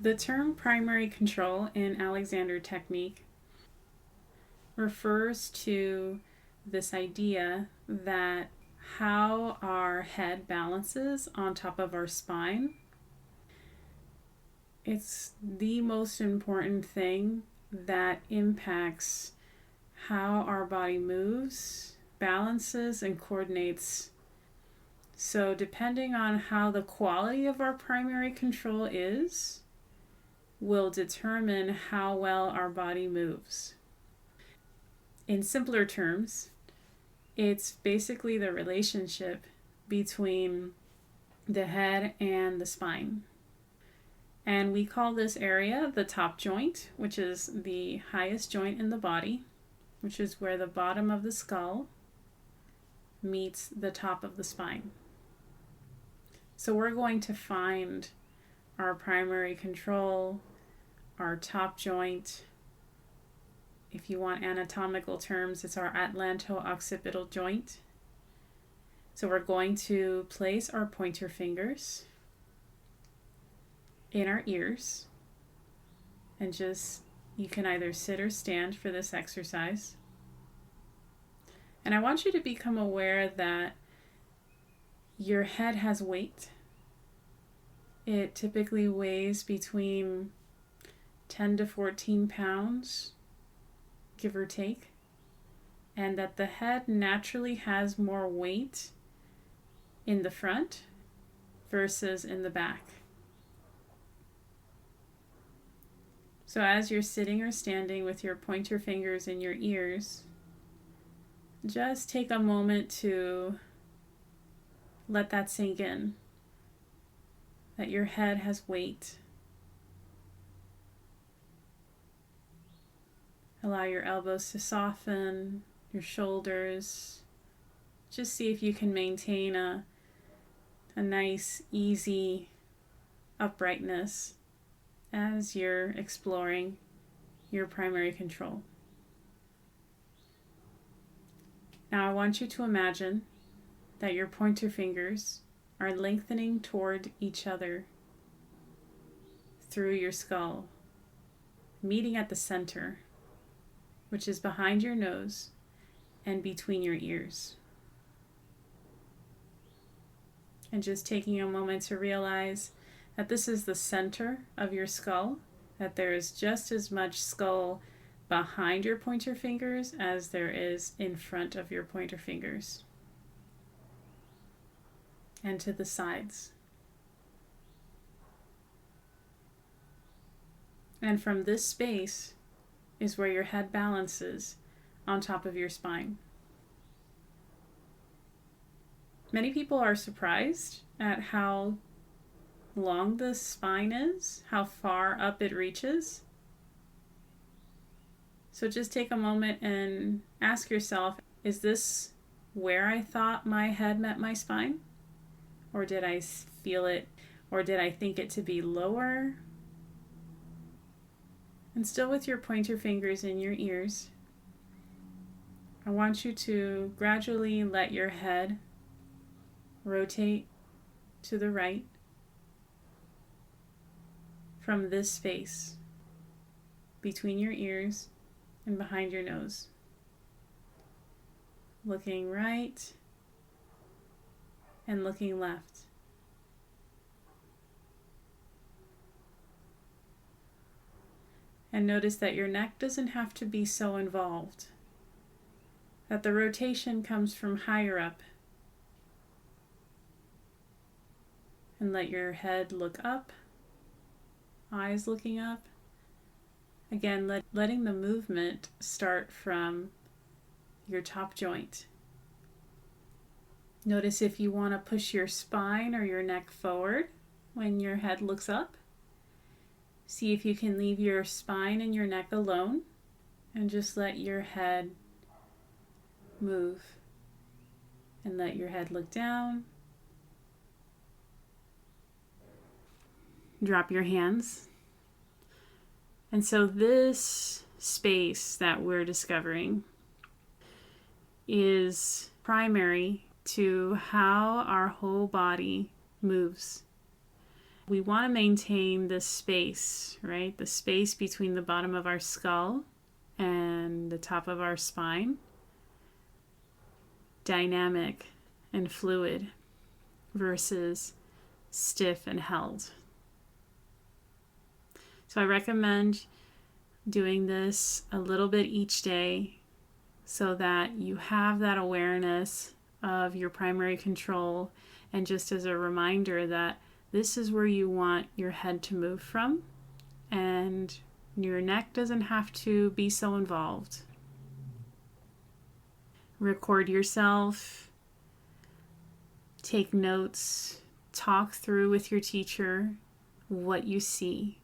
The term primary control in Alexander technique refers to this idea that how our head balances on top of our spine. It's the most important thing that impacts how our body moves, balances, and coordinates. So depending on how the quality of our primary control is, will determine how well our body moves. In simpler terms, it's basically the relationship between the head and the spine. And we call this area the top joint, which is the highest joint in the body, which is where the bottom of the skull meets the top of the spine. So we're going to find our primary control, our top joint. If you want anatomical terms, it's our atlanto-occipital joint. So we're going to place our pointer fingers in our ears, and you can either sit or stand for this exercise. And I want you to become aware that your head has weight. It typically weighs between 10 to 14 pounds, give or take, and that the head naturally has more weight in the front versus in the back. So as you're sitting or standing with your pointer fingers in your ears, just take a moment to let that sink in, that your head has weight. Allow your elbows to soften, your shoulders. Just see if you can maintain a nice, easy uprightness as you're exploring your primary control. Now I want you to imagine that your pointer fingers are lengthening toward each other through your skull, meeting at the center, which is behind your nose and between your ears. And just taking a moment to realize that this is the center of your skull, that there is just as much skull behind your pointer fingers as there is in front of your pointer fingers, and to the sides. And from this space is where your head balances on top of your spine. Many people are surprised at how long the spine is, how far up it reaches. So just take a moment and ask yourself, is this where I thought my head met my spine? Or did I feel it, or did I think it to be lower? And still with your pointer fingers in your ears, I want you to gradually let your head rotate to the right from this space between your ears and behind your nose. Looking right and looking left. And notice that your neck doesn't have to be so involved, that the rotation comes from higher up. And let your head look up, eyes looking up. Again, letting the movement start from your top joint. Notice if you want to push your spine or your neck forward when your head looks up. See if you can leave your spine and your neck alone and just let your head move. And let your head look down. Drop your hands. And so this space that we're discovering is primary to how our whole body moves. We want to maintain this space, right? The space between the bottom of our skull and the top of our spine. Dynamic and fluid versus stiff and held. So I recommend doing this a little bit each day so that you have that awareness of your primary control, and just as a reminder that this is where you want your head to move from, and your neck doesn't have to be so involved. Record yourself, take notes, talk through with your teacher what you see.